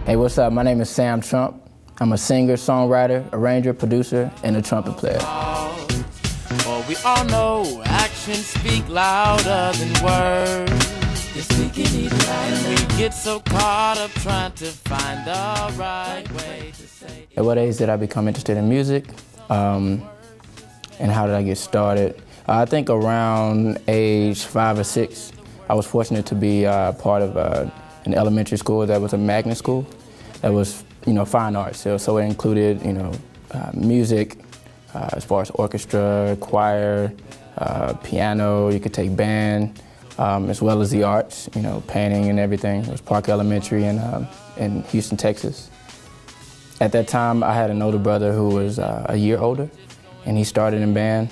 Hey, what's up? My name is Sam Trump. I'm a singer, songwriter, arranger, producer, and a trumpet player. Well, we all know actions speak louder than words. And we get so caught up trying to find the right way to say. At what age did I become interested in music? And how did I get started? I think around age 5 or 6, I was fortunate to be part of an elementary school that was a magnet school that was, fine arts. So it included, music, as far as orchestra, choir, piano. You could take band, as well as the arts, painting and everything. It was Park Elementary in Houston, Texas. At that time, I had an older brother who was a year older, and he started in band,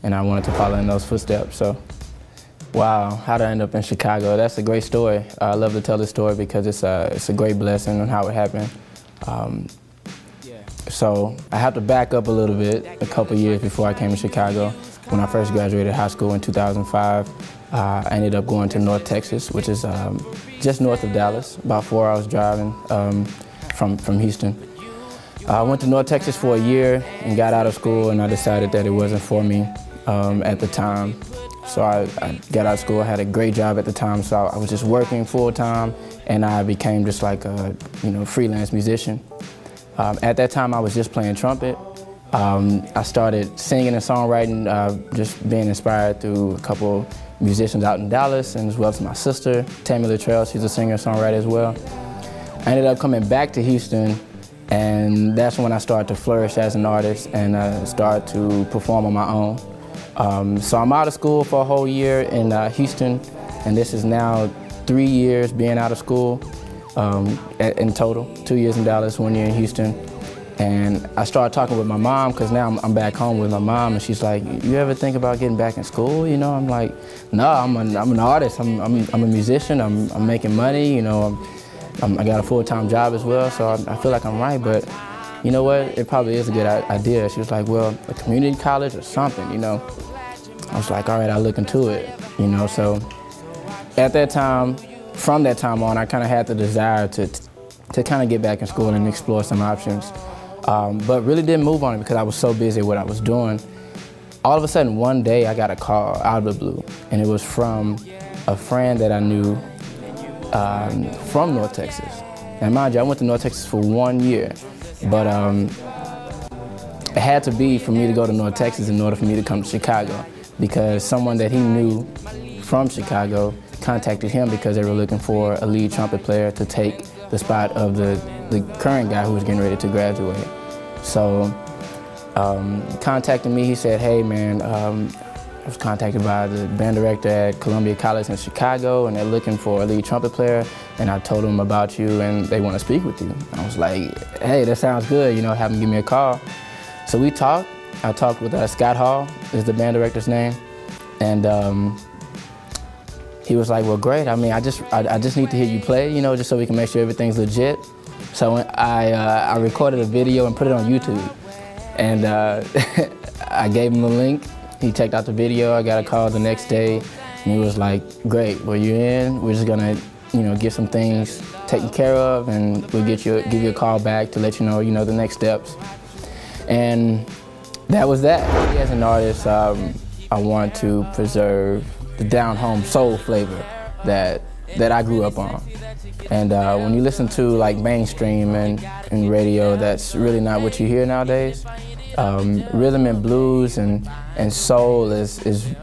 and I wanted to follow in those footsteps. So, wow, how'd I end up in Chicago? That's a great story. I love to tell this story because it's a great blessing on how it happened. So I have to back up a little bit, a couple years before I came to Chicago. When I first graduated high school in 2005, I ended up going to North Texas, which is just north of Dallas, about 4 hours driving from Houston. I went to North Texas for a year and got out of school, and I decided that it wasn't for me at the time. So I got out of school, I had a great job at the time, so I was just working full-time, and I became just like a freelance musician. At that time, I was just playing trumpet. I started singing and songwriting, just being inspired through a couple musicians out in Dallas, and as well as my sister, Tammy Latrell. She's a singer-songwriter as well. I ended up coming back to Houston, and that's when I started to flourish as an artist and started to perform on my own. So I'm out of school for a whole year in Houston, and this is now 3 years being out of school in total. 2 years in Dallas, 1 year in Houston. And I started talking with my mom, because now I'm back home with my mom, and she's like, you ever think about getting back in school? I'm like, no, I'm an artist, I'm a musician, I'm making money, I got a full-time job as well, so I feel like I'm right, but you know what, it probably is a good idea. She was like, well, a community college or something, I was like, all right, I'll look into it, so at that time, from that time on, I kind of had the desire to kind of get back in school and explore some options. But really didn't move on it because I was so busy with what I was doing. All of a sudden, one day, I got a call out of the blue, and it was from a friend that I knew from North Texas. And mind you, I went to North Texas for 1 year, but it had to be for me to go to North Texas in order for me to come to Chicago, because someone that he knew from Chicago contacted him because they were looking for a lead trumpet player to take the spot of the current guy who was getting ready to graduate. So contacted me, he said, hey man, I was contacted by the band director at Columbia College in Chicago, and they're looking for a lead trumpet player, and I told them about you and they want to speak with you. I was like, hey, that sounds good, have them give me a call. So we talked. I talked with Scott Hall, is the band director's name, and he was like, well, great. I mean, I just need to hear you play, just so we can make sure everything's legit. So I recorded a video and put it on YouTube. And I gave him the link. He checked out the video. I got a call the next day, and he was like, great, well, you're in. We're just gonna, get some things taken care of, and we'll give you a call back to let you know, the next steps. And that was that. As an artist, I want to preserve the down-home soul flavor that I grew up on. And when you listen to like mainstream and radio, that's really not what you hear nowadays. Rhythm and blues and soul is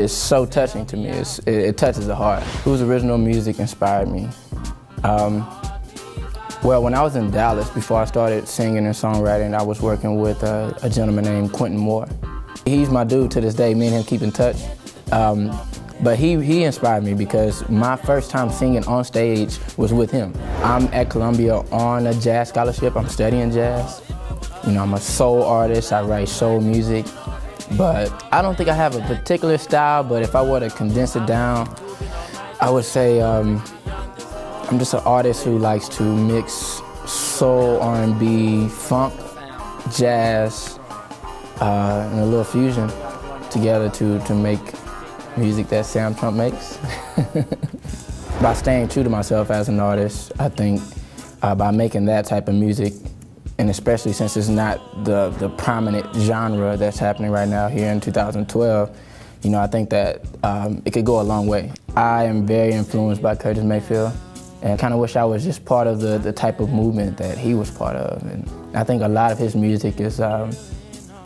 so touching to me. It touches the heart. Whose original music inspired me? Well, when I was in Dallas, before I started singing and songwriting, I was working with a gentleman named Quentin Moore. He's my dude to this day. Me and him keep in touch. But he inspired me because my first time singing on stage was with him. I'm at Columbia on a jazz scholarship. I'm studying jazz. I'm a soul artist. I write soul music. But I don't think I have a particular style, but if I were to condense it down, I would say I'm just an artist who likes to mix soul, R&B, funk, jazz, and a little fusion together to make music that Sam Trump makes. By staying true to myself as an artist, I think by making that type of music, and especially since it's not the prominent genre that's happening right now here in 2012, you know, I think that it could go a long way. I am very influenced by Curtis Mayfield, and I kind of wish I was just part of the type of movement that he was part of. And I think a lot of his music is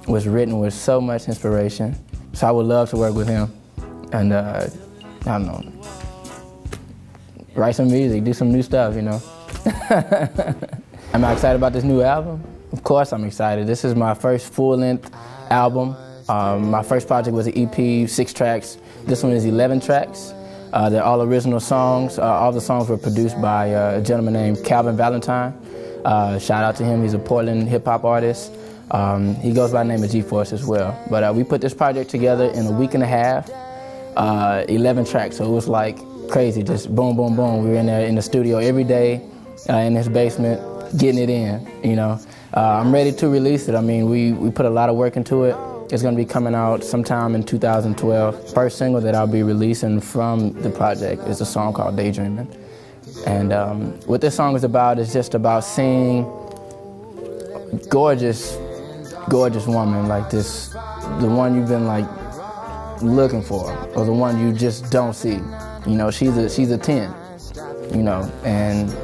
was written with so much inspiration. So I would love to work with him, and I don't know, write some music, do some new stuff, you know. Am I excited about this new album? Of course I'm excited. This is my first full-length album. My first project was an EP, 6 tracks. This one is 11 tracks. They're all original songs. All the songs were produced by a gentleman named Valentine. Shout out to him, he's a Portland hip-hop artist. He goes by the name of G-Force as well. But we put this project together in a week and a half, 11 tracks, so it was like crazy, just boom, boom, boom. We were in there in the studio every day, in his basement, getting it in, you know. I'm ready to release it. I mean, we put a lot of work into it. It's gonna be coming out sometime in 2012. First single that I'll be releasing from the project is a song called Daydreaming. And what this song is about is just about seeing gorgeous woman like this, the one you've been like looking for, or the one you just don't see. You know, she's a 10, you know, and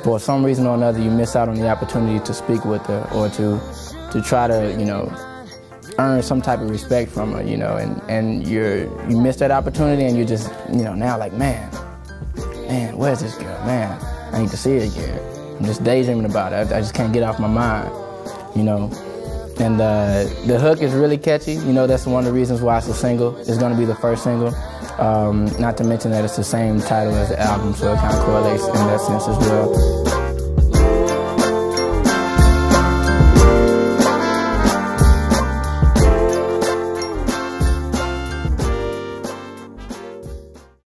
for some reason or another you miss out on the opportunity to speak with her, or to try to, you know, earn some type of respect from her, you know, and you miss that opportunity, and you're just, you know, now like, man, where's this girl? Man, I need to see her again. I'm just daydreaming about it. I just can't get off my mind, you know. And the hook is really catchy. You know, that's one of the reasons why it's a single. It's going to be the first single. Not to mention that it's the same title as the album, so it kind of correlates in that sense as well.